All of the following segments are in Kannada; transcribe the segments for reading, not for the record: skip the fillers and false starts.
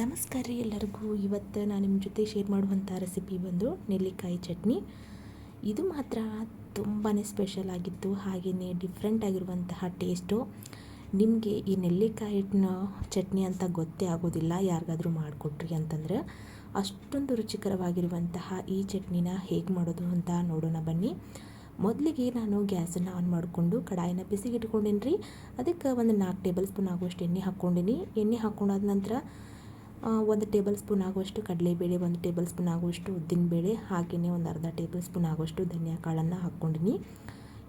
ನಮಸ್ಕಾರ ರೀ ಎಲ್ಲರಿಗೂ. ಇವತ್ತು ನಾನು ನಿಮ್ಮ ಜೊತೆ ಶೇರ್ ಮಾಡುವಂಥ ರೆಸಿಪಿ ಬಂದು ನೆಲ್ಲಿಕಾಯಿ ಚಟ್ನಿ. ಇದು ಮಾತ್ರ ತುಂಬಾ ಸ್ಪೆಷಲ್ ಆಗಿತ್ತು, ಹಾಗೆಯೇ ಡಿಫ್ರೆಂಟ್ ಆಗಿರುವಂತಹ ಟೇಸ್ಟು. ನಿಮಗೆ ಈ ನೆಲ್ಲಿಕಾಯಿನ ಚಟ್ನಿ ಅಂತ ಗೊತ್ತೇ ಆಗೋದಿಲ್ಲ ಯಾರಿಗಾದರೂ ಮಾಡಿಕೊಟ್ರಿ ಅಂತಂದ್ರೆ. ಅಷ್ಟೊಂದು ರುಚಿಕರವಾಗಿರುವಂತಹ ಈ ಚಟ್ನಿನ ಹೇಗೆ ಮಾಡೋದು ಅಂತ ನೋಡೋಣ ಬನ್ನಿ. ಮೊದಲಿಗೆ ನಾನು ಗ್ಯಾಸನ್ನು ಆನ್ ಮಾಡಿಕೊಂಡು ಕಡಾಯಿನ ಬಿಸಿಗೆ ಇಟ್ಕೊಂಡೇನಿ ರೀ. ಅದಕ್ಕೆ ಒಂದು 4 ಟೇಬಲ್ ಸ್ಪೂನ್ ಆಗುವಷ್ಟು ಎಣ್ಣೆ ಹಾಕ್ಕೊಂಡೀನಿ. ಎಣ್ಣೆ ಹಾಕ್ಕೊಂಡಾದ ನಂತರ 1 ಟೇಬಲ್ ಸ್ಪೂನ್ ಆಗುವಷ್ಟು ಕಡಲೆಬೇಳೆ, 1 ಟೇಬಲ್ ಸ್ಪೂನ್ ಆಗುವಷ್ಟು ಉದ್ದಿನಬೇಳೆ, ಹಾಗೆಯೇ ಒಂದು ಅರ್ಧ ಟೇಬಲ್ ಸ್ಪೂನ್ ಆಗುವಷ್ಟು ಧನಿಯಾ ಕಾಳನ್ನು ಹಾಕ್ಕೊಂಡಿನಿ.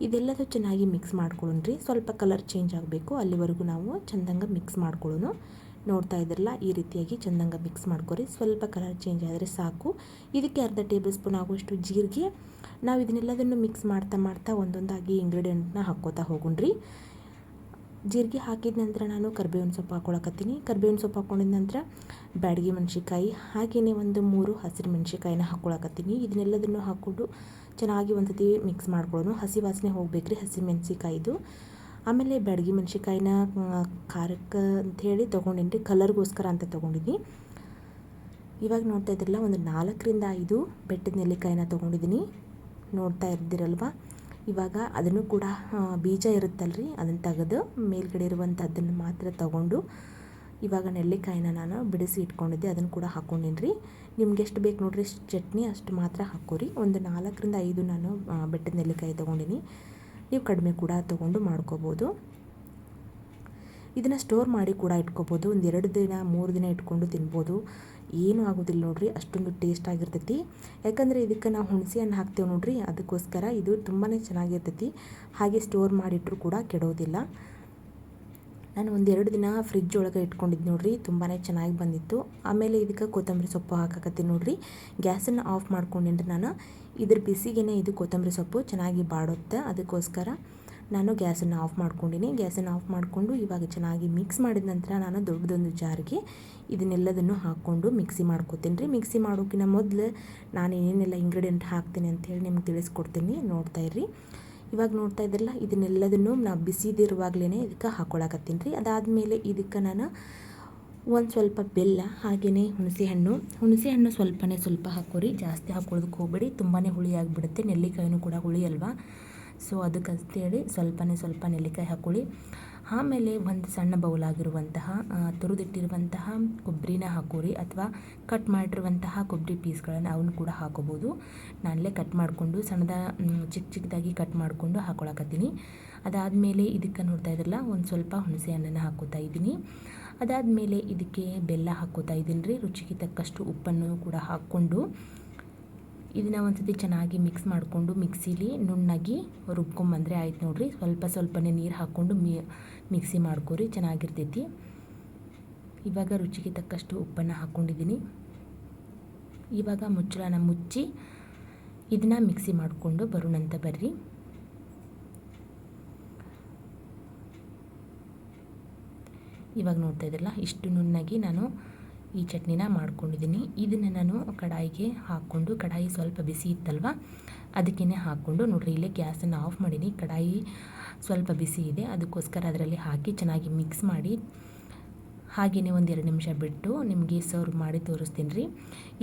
ಇದೆಲ್ಲದೂ ಚೆನ್ನಾಗಿ ಮಿಕ್ಸ್ ಮಾಡ್ಕೊಳ್ಳೋಣ ರೀ. ಸ್ವಲ್ಪ ಕಲರ್ ಚೇಂಜ್ ಆಗಬೇಕು, ಅಲ್ಲಿವರೆಗೂ ನಾವು ಚಂದಂಗೆ ಮಿಕ್ಸ್ ಮಾಡ್ಕೊಳ್ಳೋಣ. ನೋಡ್ತಾ ಇದ್ರಲ್ಲ, ಈ ರೀತಿಯಾಗಿ ಚಂದಂಗೆ ಮಿಕ್ಸ್ ಮಾಡ್ಕೊರಿ. ಸ್ವಲ್ಪ ಕಲರ್ ಚೇಂಜ್ ಆದರೆ ಸಾಕು. ಇದಕ್ಕೆ ಅರ್ಧ ಟೇಬಲ್ ಸ್ಪೂನ್ ಆಗುವಷ್ಟು ಜೀರಿಗೆ. ನಾವು ಇದನ್ನೆಲ್ಲದನ್ನು ಮಿಕ್ಸ್ ಮಾಡ್ತಾ ಒಂದೊಂದಾಗಿ ಇಂಗ್ರೀಡಿಯೆಂಟ್ನ ಹಾಕ್ಕೋತಾ ಹೋಗೋಣ್ರಿ. ಜೀರಿಗೆ ಹಾಕಿದ ನಂತರ ನಾನು ಕರಿಬೇವಿನ ಸೊಪ್ಪು ಹಾಕ್ಕೊಳಕತ್ತೀನಿ. ಕರಿಬೇವಿನ ಸೊಪ್ಪು ಹಾಕ್ಕೊಂಡಿದ ನಂತರ ಬ್ಯಾಡಗಿ ಮೆಣಸಿಕಾಯಿ, ಹಾಗೆಯೇ ಒಂದು 3 ಹಸಿರು ಮೆಣಸಿಕಾಯಿನ ಹಾಕ್ಕೊಳಕತ್ತೀನಿ. ಇದನ್ನೆಲ್ಲದನ್ನು ಹಾಕ್ಕೊಂಡು ಚೆನ್ನಾಗಿ ಒಂದ್ಸತಿ ಮಿಕ್ಸ್ ಮಾಡ್ಕೊಳ್ಳೋಣ. ಹಸಿ ವಾಸನೆ ಹೋಗ್ಬೇಕ್ರಿ ಹಸಿ ಮೆಣಸಿಕಾಯಿದು. ಆಮೇಲೆ ಬ್ಯಾಡಗಿ ಮೆಣಸಿಕಾಯಿನ ಖಾರಕ್ಕೆ ಅಂಥೇಳಿ ತೊಗೊಂಡಿನಿ, ಕಲರ್ಗೋಸ್ಕರ ಅಂತ ತೊಗೊಂಡಿದ್ದೀನಿ. ಇವಾಗ ನೋಡ್ತಾ ಇದ್ರಲ್ಲ, ಒಂದು 4ರಿಂದ 5 ಬೆಟ್ಟದ ನೆಲ್ಲಿಕಾಯಿನ ತೊಗೊಂಡಿದ್ದೀನಿ. ನೋಡ್ತಾ ಇರ್ದಿರಲ್ವ. ಇವಾಗ ಅದನ್ನು ಕೂಡ ಬೀಜ ಇರುತ್ತಲ್ರಿ, ಅದನ್ನು ತೆಗೆದು ಮೇಲ್ಗಡೆ ಇರುವಂಥದ್ದನ್ನು ಮಾತ್ರ ತಗೊಂಡು ಇವಾಗ ನೆಲ್ಲಿಕಾಯಿನ ನಾನು ಬಿಡಿಸಿ ಇಟ್ಕೊಂಡಿದ್ದೆ, ಅದನ್ನು ಕೂಡ ಹಾಕ್ಕೊಂಡಿನಿ ರೀ. ನಿಮ್ಗೆ ಎಷ್ಟು ಬೇಕು ನೋಡಿರಿ ಚಟ್ನಿ ಅಷ್ಟು ಮಾತ್ರ ಹಾಕೋರಿ. ಒಂದು 4ರಿಂದ 5 ನಾನು ಬೆಟ್ಟದ ನೆಲ್ಲಿಕಾಯಿ ತೊಗೊಂಡಿನಿ. ನೀವು ಕಡಿಮೆ ಕೂಡ ತೊಗೊಂಡು ಮಾಡ್ಕೋಬೋದು. ಇದನ್ನು ಸ್ಟೋರ್ ಮಾಡಿ ಕೂಡ ಇಟ್ಕೋಬೋದು. ಒಂದು 2 ದಿನ 3 ದಿನ ಇಟ್ಕೊಂಡು ತಿನ್ಬೋದು. ಏನೂ ಆಗೋದಿಲ್ಲ ನೋಡಿರಿ, ಅಷ್ಟೊಂದು ಟೇಸ್ಟ್ ಆಗಿರ್ತೈತಿ. ಯಾಕಂದರೆ ಇದಕ್ಕೆ ನಾವು ಹುಣಸೆ ಹಣ್ಣು ಹಾಕ್ತೇವೆ ನೋಡಿರಿ, ಅದಕ್ಕೋಸ್ಕರ ಇದು ತುಂಬಾ ಚೆನ್ನಾಗಿರ್ತೈತಿ. ಹಾಗೆ ಸ್ಟೋರ್ ಮಾಡಿಟ್ರೂ ಕೂಡ ಕೆಡೋದಿಲ್ಲ. ನಾನು ಒಂದು 2 ದಿನ ಫ್ರಿಜ್ ಒಳಗೆ ಇಟ್ಕೊಂಡಿದ್ದು ನೋಡಿರಿ, ತುಂಬಾ ಚೆನ್ನಾಗಿ ಬಂದಿತ್ತು. ಆಮೇಲೆ ಇದಕ್ಕೆ ಕೊತ್ತಂಬರಿ ಸೊಪ್ಪು ಹಾಕಕತ್ತೀನಿ ನೋಡಿರಿ. ಗ್ಯಾಸನ್ನು ಆಫ್ ಮಾಡ್ಕೊಂಡಿನಿ ನಾನು. ಇದ್ರ ಬಿಸಿಗೇ ಇದು ಕೊತ್ತಂಬರಿ ಸೊಪ್ಪು ಚೆನ್ನಾಗಿ ಬಾಡುತ್ತೆ, ಅದಕ್ಕೋಸ್ಕರ ನಾನು ಗ್ಯಾಸನ್ನು ಆಫ್ ಮಾಡ್ಕೊಂಡಿನಿ. ಗ್ಯಾಸನ್ನು ಆಫ್ ಮಾಡಿಕೊಂಡು ಇವಾಗ ಚೆನ್ನಾಗಿ ಮಿಕ್ಸ್ ಮಾಡಿದ ನಂತರ ನಾನು ದೊಡ್ಡದೊಂದು ಜಾರಿಗೆ ಇದನ್ನೆಲ್ಲದನ್ನು ಹಾಕ್ಕೊಂಡು ಮಿಕ್ಸಿ ಮಾಡ್ಕೊತೀನಿ ರೀ. ಮಿಕ್ಸಿ ಮಾಡೋಕ್ಕಿಂತ ಮೊದಲು ನಾನು ಏನೇನೆಲ್ಲ ಇಂಗ್ರೀಡಿಯೆಂಟ್ ಹಾಕ್ತೀನಿ ಅಂಥೇಳಿ ನಿಮ್ಗೆ ತಿಳಿಸ್ಕೊಡ್ತೀನಿ, ನೋಡ್ತಾ ಇರ್ರಿ. ಇವಾಗ ನೋಡ್ತಾ ಇದ್ರಲ್ಲ, ಇದನ್ನೆಲ್ಲದನ್ನು ನಾವು ಬಿಸಿದಿರುವಾಗಲೇ ಇದಕ್ಕೆ ಹಾಕ್ಕೊಳಕತ್ತೀನಿ ರೀ. ಅದಾದಮೇಲೆ ಇದಕ್ಕೆ ನಾನು ಒಂದು ಸ್ವಲ್ಪ ಬೆಲ್ಲ, ಹಾಗೆಯೇ ಹುಣಸೆ ಹಣ್ಣು ಸ್ವಲ್ಪ ಹಾಕೋರಿ, ಜಾಸ್ತಿ ಹಾಕೊಳ್ಳೋದಕ್ಕೆ ಹೋಗಬೇಡಿ, ತುಂಬಾ ಹುಳಿ ಆಗಿಬಿಡುತ್ತೆ. ನೆಲ್ಲಿಕಾಯಿನೂ ಕೂಡ ಹುಳಿ ಅಲ್ವಾ, ಸೊ ಅದಕ್ಕಂತೇಳಿ ಸ್ವಲ್ಪ ನೆಲ್ಲಿಕಾಯಿ ಹಾಕ್ಕೊಳ್ಳಿ. ಆಮೇಲೆ ಒಂದು ಸಣ್ಣ ಬೌಲಾಗಿರುವಂತಹ ತುರಿದಿಟ್ಟಿರುವಂತಹ ಕೊಬ್ಬರಿನ ಹಾಕೋರಿ, ಅಥವಾ ಕಟ್ ಮಾಡಿರುವಂತಹ ಕೊಬ್ಬರಿ ಪೀಸ್ಗಳನ್ನು ಅವನು ಕೂಡ ಹಾಕೋಬೋದು. ನಾನಲ್ಲೇ ಕಟ್ ಮಾಡಿಕೊಂಡು ಚಿಕ್ಕದಾಗಿ ಕಟ್ ಮಾಡಿಕೊಂಡು ಹಾಕ್ಕೊಳಕತ್ತೀನಿ. ಅದಾದಮೇಲೆ ಇದಕ್ಕೆ ನೋಡ್ತಾ ಇದ್ರಲ್ಲ, ಒಂದು ಸ್ವಲ್ಪ ಹುಣಸೆ ಹಣ್ಣನ್ನು ಹಾಕೋತಾ ಇದ್ದೀನಿ. ಅದಾದಮೇಲೆ ಇದಕ್ಕೆ ಬೆಲ್ಲ ಹಾಕ್ಕೋತಾ ಇದ್ದೀನಿ ರೀ. ರುಚಿಗೆ ತಕ್ಕಷ್ಟು ಉಪ್ಪನ್ನು ಕೂಡ ಹಾಕ್ಕೊಂಡು ಇದನ್ನು ಒಂದ್ಸತಿ ಚೆನ್ನಾಗಿ ಮಿಕ್ಸ್ ಮಾಡಿಕೊಂಡು ಮಿಕ್ಸಿಲಿ ನುಣ್ಣಗೆ ರುಬ್ಕೊಂಬಂದರೆ ಆಯ್ತು ನೋಡಿರಿ. ಸ್ವಲ್ಪನೇ ನೀರು ಹಾಕ್ಕೊಂಡು ಮಿಕ್ಸಿ ಮಾಡ್ಕೊರಿ, ಚೆನ್ನಾಗಿರ್ತೈತಿ. ಇವಾಗ ರುಚಿಗೆ ತಕ್ಕಷ್ಟು ಉಪ್ಪನ್ನು ಹಾಕ್ಕೊಂಡಿದ್ದೀನಿ. ಇವಾಗ ಮುಚ್ಚಳನ ಮುಚ್ಚಿ ಇದನ್ನು ಮಿಕ್ಸಿ ಮಾಡಿಕೊಂಡು ಬರೋಣಂತ ಬರ್ರಿ. ಇವಾಗ ನೋಡ್ತಾ ಇದ್ರಲ್ಲ, ಇಷ್ಟು ನುಣ್ಣಗೆ ನಾನು ಈ ಚಟ್ನಿನ ಮಾಡ್ಕೊಂಡಿದ್ದೀನಿ. ಇದನ್ನು ನಾನು ಕಡಾಯಿಗೆ ಹಾಕ್ಕೊಂಡು, ಕಡಾಯಿ ಸ್ವಲ್ಪ ಬಿಸಿ ಇತ್ತಲ್ವ ಅದಕ್ಕೇ ಹಾಕ್ಕೊಂಡು ನೋಡಿರಿ, ಇಲ್ಲೇ ಗ್ಯಾಸನ್ನು ಆಫ್ ಮಾಡೀನಿ. ಕಡಾಯಿ ಸ್ವಲ್ಪ ಬಿಸಿ ಇದೆ, ಅದಕ್ಕೋಸ್ಕರ ಅದರಲ್ಲಿ ಹಾಕಿ ಚೆನ್ನಾಗಿ ಮಿಕ್ಸ್ ಮಾಡಿ ಹಾಗೆಯೇ ಒಂದು 2 ನಿಮಿಷ ಬಿಟ್ಟು ನಿಮಗೆ ಸರ್ವ್ ಮಾಡಿ ತೋರಿಸ್ತೀನಿ ರೀ.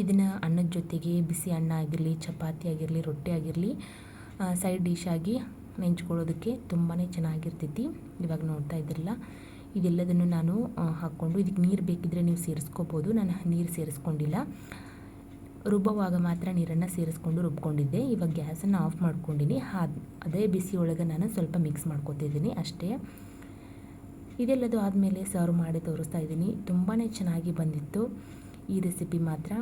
ಇದನ್ನು ಅನ್ನದ ಜೊತೆಗೆ ಬಿಸಿ ಅನ್ನ ಆಗಿರಲಿ, ಚಪಾತಿ ಆಗಿರಲಿ, ರೊಟ್ಟಿ ಆಗಿರಲಿ, ಸೈಡ್ ಡಿಶ್ ಆಗಿ ನೆಂಚ್ಕೊಳ್ಳೋದಕ್ಕೆ ತುಂಬಾ ಚೆನ್ನಾಗಿರ್ತೈತಿ. ಇವಾಗ ನೋಡ್ತಾ ಇದ್ದಿರಲ್ಲ, ಇದೆಲ್ಲದನ್ನು ನಾನು ಹಾಕ್ಕೊಂಡು ಇದಕ್ಕೆ ನೀರು ಬೇಕಿದ್ದರೆ ನೀವು ಸೇರಿಸ್ಕೋಬೋದು. ನಾನು ನೀರು ಸೇರಿಸ್ಕೊಂಡಿಲ್ಲ, ರುಬ್ಬುವಾಗ ಮಾತ್ರ ನೀರನ್ನು ಸೇರಿಸ್ಕೊಂಡು ರುಬ್ಕೊಂಡಿದ್ದೆ. ಇವಾಗ ಗ್ಯಾಸನ್ನು ಆಫ್ ಮಾಡ್ಕೊಂಡಿನಿ. ಅದೇ ಬಿಸಿ ಒಳಗೆ ನಾನು ಸ್ವಲ್ಪ ಮಿಕ್ಸ್ ಮಾಡ್ಕೊತಿದ್ದೀನಿ ಅಷ್ಟೇ. ಇದೆಲ್ಲದು ಆದಮೇಲೆ ಸರ್ವ್ ಮಾಡಿ ತೋರಿಸ್ತಾ ಇದ್ದೀನಿ. ತುಂಬಾ ಚೆನ್ನಾಗಿ ಬಂದಿತ್ತು ಈ ರೆಸಿಪಿ ಮಾತ್ರ.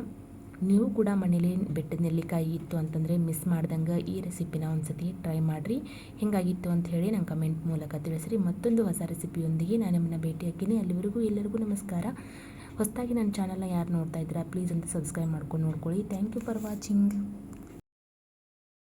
ನೀವು ಕೂಡ ಮನೇಲಿ ಬೆಟ್ಟದ ನೆಲ್ಲಿಕಾಯಿ ಇತ್ತು ಅಂತಂದರೆ ಮಿಸ್ ಮಾಡ್ದಂಗೆ ಈ ರೆಸಿಪಿನ ಒಂದ್ಸತಿ ಟ್ರೈ ಮಾಡಿರಿ. ಹೇಗಾಗಿತ್ತು ಅಂತ ಹೇಳಿ ನಂಗೆ ಕಮೆಂಟ್ ಮೂಲಕ ತಿಳಿಸ್ರಿ. ಮತ್ತೊಂದು ಹೊಸ ರೆಸಿಪಿಯೊಂದಿಗೆ ನಾನು ನಿಮ್ಮನ್ನ ಭೇಟಿ ಹಾಕಿನಿ. ಅಲ್ಲಿವರೆಗೂ ಎಲ್ಲರಿಗೂ ನಮಸ್ಕಾರ. ಹೊಸದಾಗಿ ನನ್ನ ಚಾನಲ್ನ ಯಾರು ನೋಡ್ತಾ ಇದ್ದೀರಾ ಪ್ಲೀಸ್ ಅಂತ ಸಬ್ಸ್ಕ್ರೈಬ್ ಮಾಡ್ಕೊಂಡು ನೋಡ್ಕೊಳ್ಳಿ. Thank you for watching.